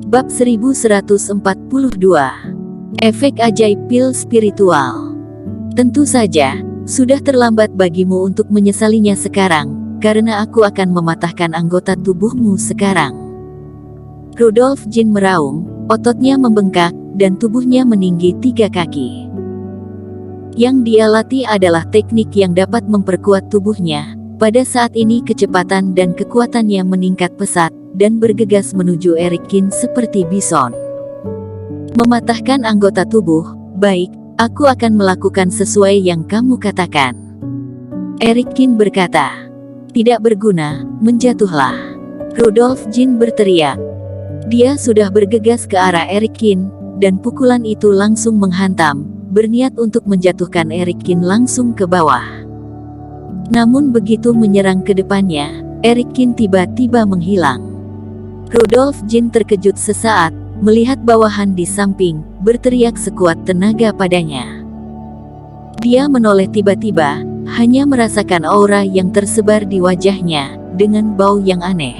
Bab 1142. Efek ajaib pil spiritual. Tentu saja, sudah terlambat bagimu untuk menyesalinya sekarang, karena aku akan mematahkan anggota tubuhmu sekarang. Rudolf Jin meraung, ototnya membengkak, dan tubuhnya meninggi 3 kaki. Yang dia latih adalah teknik yang dapat memperkuat tubuhnya. Pada saat ini kecepatan dan kekuatannya meningkat pesat, dan bergegas menuju Erikin seperti bison. Mematahkan anggota tubuh, baik, aku akan melakukan sesuai yang kamu katakan. Erikin berkata. Tidak berguna, menjatuhlah. Rudolf Jin berteriak. Dia sudah bergegas ke arah Erikin, dan pukulan itu langsung menghantam, berniat untuk menjatuhkan Erikin langsung ke bawah. Namun begitu menyerang ke depannya, Erikin tiba-tiba menghilang. Rudolf Jin terkejut sesaat, melihat bawahan di samping, berteriak sekuat tenaga padanya. Dia menoleh tiba-tiba, hanya merasakan aura yang tersebar di wajahnya, dengan bau yang aneh.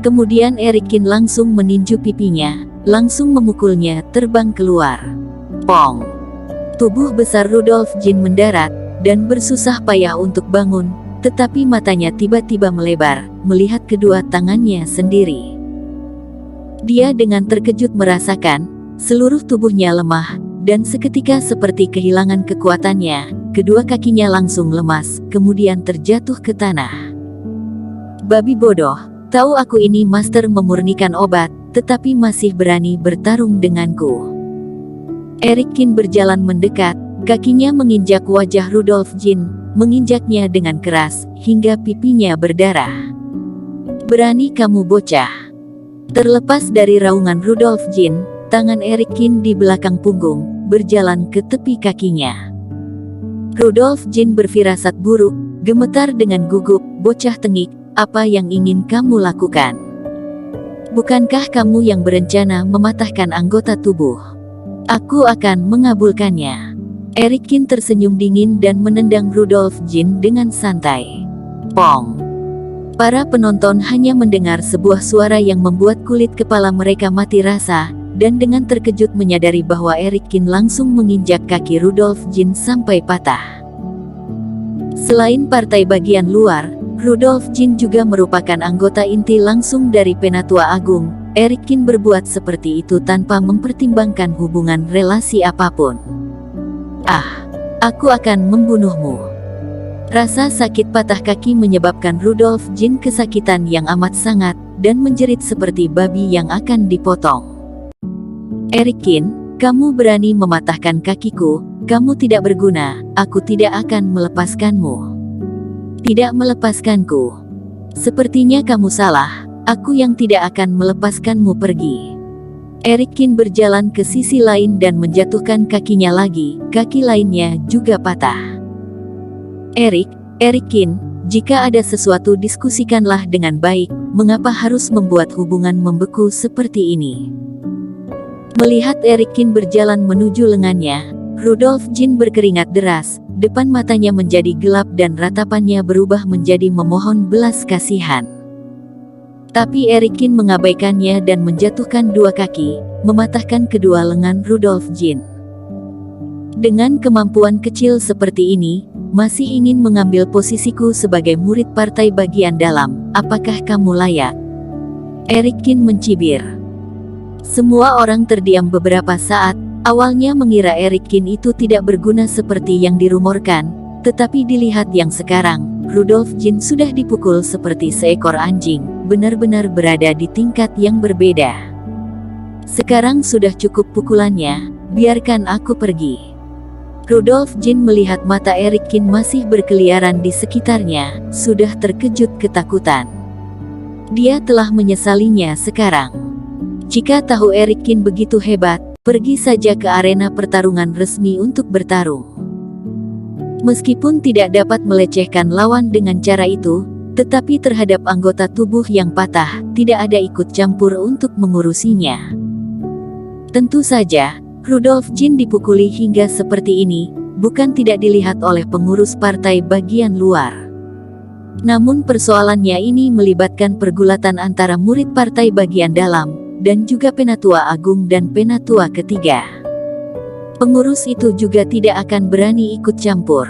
Kemudian Erikin langsung meninju pipinya, langsung memukulnya terbang keluar. Pong! Tubuh besar Rudolf Jin mendarat, dan bersusah payah untuk bangun, tetapi matanya tiba-tiba melebar, melihat kedua tangannya sendiri. Dia dengan terkejut merasakan, seluruh tubuhnya lemah, dan seketika seperti kehilangan kekuatannya, kedua kakinya langsung lemas, kemudian terjatuh ke tanah. Babi bodoh, tahu aku ini master memurnikan obat, tetapi masih berani bertarung denganku. Erikin berjalan mendekat, kakinya menginjak wajah Rudolf Jin, menginjaknya dengan keras, hingga pipinya berdarah. Berani kamu bocah. Terlepas dari raungan Rudolf Jin, tangan Erikin di belakang punggung, berjalan ke tepi kakinya. Rudolf Jin berfirasat buruk, gemetar dengan gugup, bocah tengik, apa yang ingin kamu lakukan? Bukankah kamu yang berencana mematahkan anggota tubuh? Aku akan mengabulkannya. Erikin tersenyum dingin dan menendang Rudolf Jin dengan santai. Pong! Para penonton hanya mendengar sebuah suara yang membuat kulit kepala mereka mati rasa, dan dengan terkejut menyadari bahwa Erikin langsung menginjak kaki Rudolf Jin sampai patah. Selain partai bagian luar, Rudolf Jin juga merupakan anggota inti langsung dari Penatua Agung. Erikin berbuat seperti itu tanpa mempertimbangkan hubungan relasi apapun. Ah, aku akan membunuhmu. Rasa sakit patah kaki menyebabkan Rudolf Jin kesakitan yang amat sangat, dan menjerit seperti babi yang akan dipotong. Erikin, kamu berani mematahkan kakiku, kamu tidak berguna, aku tidak akan melepaskanmu. Tidak melepaskanku. Sepertinya kamu salah, aku yang tidak akan melepaskanmu pergi. Erikin berjalan ke sisi lain dan menjatuhkan kakinya lagi, kaki lainnya juga patah. Erikin, jika ada sesuatu diskusikanlah dengan baik, mengapa harus membuat hubungan membeku seperti ini? Melihat Erikin berjalan menuju lengannya, Rudolf Jin berkeringat deras, depan matanya menjadi gelap dan ratapannya berubah menjadi memohon belas kasihan. Tapi Erikin mengabaikannya dan menjatuhkan 2 kaki, mematahkan kedua lengan Rudolf Jin. Dengan kemampuan kecil seperti ini, masih ingin mengambil posisiku sebagai murid partai bagian dalam, apakah kamu layak? Erikin mencibir. Semua orang terdiam beberapa saat, awalnya mengira Erikin itu tidak berguna seperti yang dirumorkan, tetapi dilihat yang sekarang, Rudolf Jin sudah dipukul seperti seekor anjing, benar-benar berada di tingkat yang berbeda. Sekarang sudah cukup pukulannya, biarkan aku pergi. Rudolf Jin melihat mata Erikin masih berkeliaran di sekitarnya, sudah terkejut ketakutan. Dia telah menyesalinya sekarang. Jika tahu Erikin begitu hebat, pergi saja ke arena pertarungan resmi untuk bertarung. Meskipun tidak dapat melecehkan lawan dengan cara itu, tetapi terhadap anggota tubuh yang patah, tidak ada ikut campur untuk mengurusinya. Tentu saja, Rudolf Jin dipukuli hingga seperti ini, bukan tidak dilihat oleh pengurus partai bagian luar. Namun persoalannya ini melibatkan pergulatan antara murid partai bagian dalam, dan juga Penatua Agung dan Penatua Ketiga. Pengurus itu juga tidak akan berani ikut campur.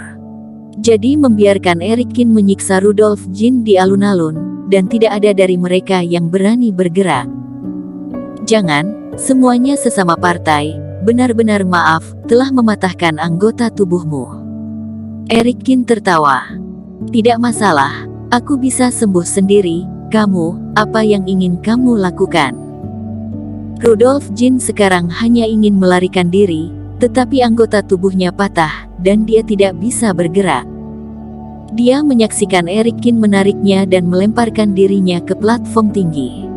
Jadi membiarkan Eric Kin menyiksa Rudolf Jin di alun-alun, dan tidak ada dari mereka yang berani bergerak. Jangan, semuanya sesama partai, benar-benar maaf, telah mematahkan anggota tubuhmu. Eric Kin tertawa. Tidak masalah, aku bisa sembuh sendiri, kamu, apa yang ingin kamu lakukan? Rudolf Jin sekarang hanya ingin melarikan diri, tetapi anggota tubuhnya patah, dan dia tidak bisa bergerak. Dia menyaksikan Eric Kin menariknya dan melemparkan dirinya ke platform tinggi.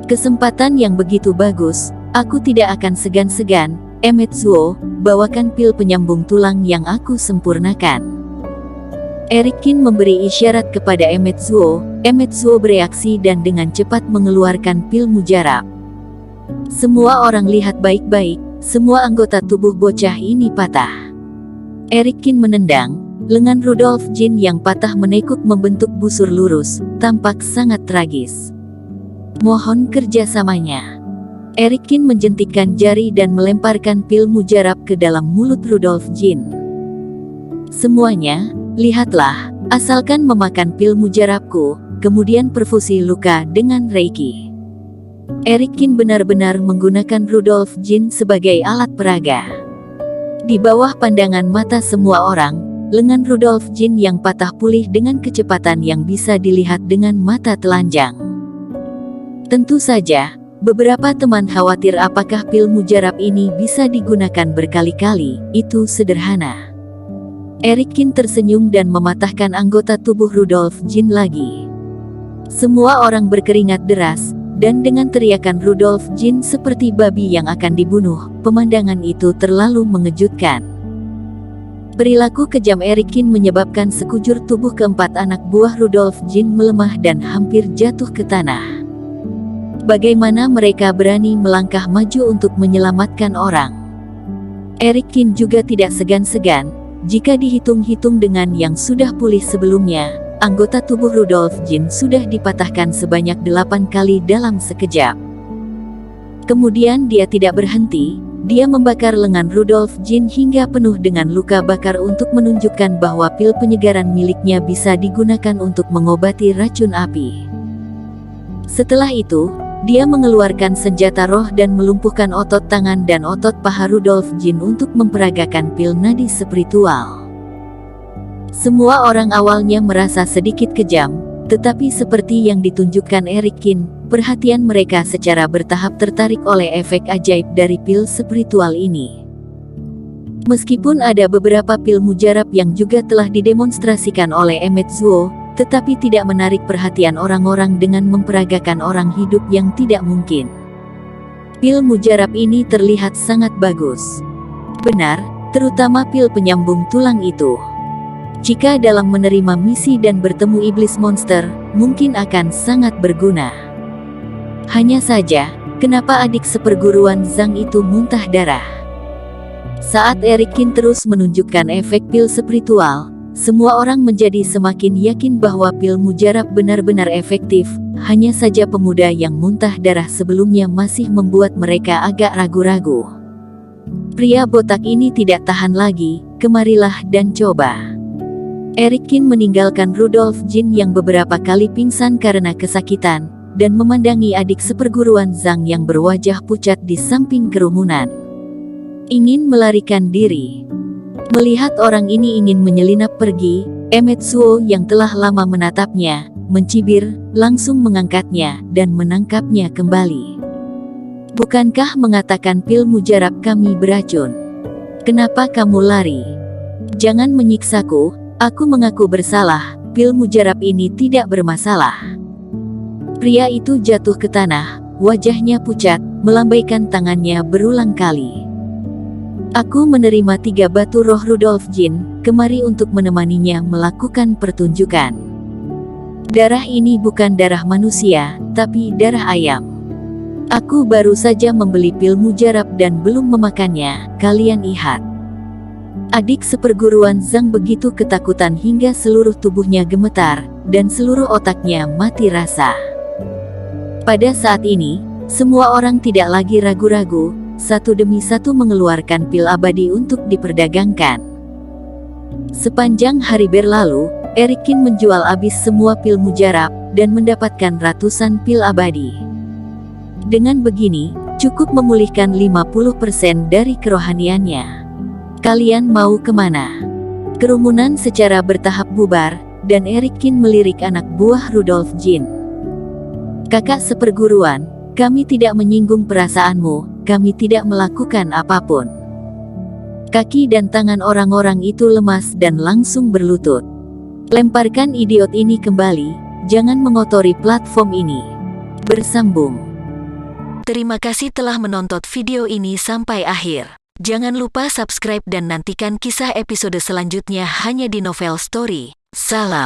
Kesempatan yang begitu bagus, aku tidak akan segan-segan, Emetsuo, bawakan pil penyambung tulang yang aku sempurnakan. Eric Kin memberi isyarat kepada Emetsuo, Emetsuo bereaksi dan dengan cepat mengeluarkan pil mujarab. Semua orang lihat baik-baik, semua anggota tubuh bocah ini patah. Eric Kin menendang, lengan Rudolf Jin yang patah menekuk membentuk busur lurus, tampak sangat tragis. Mohon kerjasamanya. Eric Kin menjentikkan jari dan melemparkan pil mujarab ke dalam mulut Rudolf Jin. Semuanya, lihatlah, asalkan memakan pil mujarabku, kemudian perfusi luka dengan Reiki. Eric Kin benar-benar menggunakan Rudolf Jin sebagai alat peraga. Di bawah pandangan mata semua orang, lengan Rudolf Jin yang patah pulih dengan kecepatan yang bisa dilihat dengan mata telanjang. Tentu saja, beberapa teman khawatir apakah pil mujarab ini bisa digunakan berkali-kali, itu sederhana. Eric Kin tersenyum dan mematahkan anggota tubuh Rudolf Jin lagi. Semua orang berkeringat deras, dan dengan teriakan Rudolf Jin seperti babi yang akan dibunuh, pemandangan itu terlalu mengejutkan. Perilaku kejam Eric Kin menyebabkan sekujur tubuh keempat anak buah Rudolf Jin melemah dan hampir jatuh ke tanah. Bagaimana mereka berani melangkah maju untuk menyelamatkan orang? Eric Kin juga tidak segan-segan, jika dihitung-hitung dengan yang sudah pulih sebelumnya, anggota tubuh Rudolf Jin sudah dipatahkan sebanyak 8 kali dalam sekejap. Kemudian dia tidak berhenti, dia membakar lengan Rudolf Jin hingga penuh dengan luka bakar untuk menunjukkan bahwa pil penyegaran miliknya bisa digunakan untuk mengobati racun api. Setelah itu, dia mengeluarkan senjata roh dan melumpuhkan otot tangan dan otot paha Rudolf Jin untuk memperagakan pil nadi spiritual. Semua orang awalnya merasa sedikit kejam, tetapi seperti yang ditunjukkan Eric Kin, perhatian mereka secara bertahap tertarik oleh efek ajaib dari pil spiritual ini. Meskipun ada beberapa pil mujarab yang juga telah didemonstrasikan oleh Emetsuo, tetapi tidak menarik perhatian orang-orang dengan memperagakan orang hidup yang tidak mungkin. Pil mujarab ini terlihat sangat bagus. Benar, terutama pil penyambung tulang itu. Jika dalam menerima misi dan bertemu iblis monster, mungkin akan sangat berguna. Hanya saja, kenapa adik seperguruan Zhang itu muntah darah? Saat Eric Kin terus menunjukkan efek pil spiritual, semua orang menjadi semakin yakin bahwa pil mujarab benar-benar efektif. Hanya saja pemuda yang muntah darah sebelumnya masih membuat mereka agak ragu-ragu. Pria botak ini tidak tahan lagi, kemarilah dan coba. Eric Kin meninggalkan Rudolf Jin yang beberapa kali pingsan karena kesakitan, dan memandangi adik seperguruan Zhang yang berwajah pucat di samping kerumunan. Ingin melarikan diri. Melihat orang ini ingin menyelinap pergi, Emetsuo yang telah lama menatapnya, mencibir, langsung mengangkatnya, dan menangkapnya kembali. Bukankah mengatakan pil mujarab kami beracun? Kenapa kamu lari? Jangan menyiksaku. Aku mengaku bersalah, pil mujarab ini tidak bermasalah. Pria itu jatuh ke tanah, wajahnya pucat, melambaikan tangannya berulang kali. Aku menerima 3 batu roh Rudolf Jin, kemari untuk menemaninya melakukan pertunjukan. Darah ini bukan darah manusia, tapi darah ayam. Aku baru saja membeli pil mujarab dan belum memakannya, kalian lihat. Adik seperguruan Zhang begitu ketakutan hingga seluruh tubuhnya gemetar, dan seluruh otaknya mati rasa. Pada saat ini, Semua orang tidak lagi ragu-ragu, satu demi satu mengeluarkan pil abadi untuk diperdagangkan. Sepanjang hari berlalu, Erikin menjual habis semua pil mujarab dan mendapatkan ratusan pil abadi. Dengan begini, cukup memulihkan 50% dari kerohaniannya. Kalian mau kemana? Kerumunan secara bertahap bubar, dan Erikin melirik anak buah Rudolf Jin. Kakak seperguruan, kami tidak menyinggung perasaanmu, kami tidak melakukan apapun. Kaki dan tangan orang-orang itu lemas dan langsung berlutut. Lemparkan idiot ini kembali, jangan mengotori platform ini. Bersambung. Terima kasih telah menonton video ini sampai akhir. Jangan lupa subscribe dan nantikan kisah episode selanjutnya hanya di Novel Story. Salam.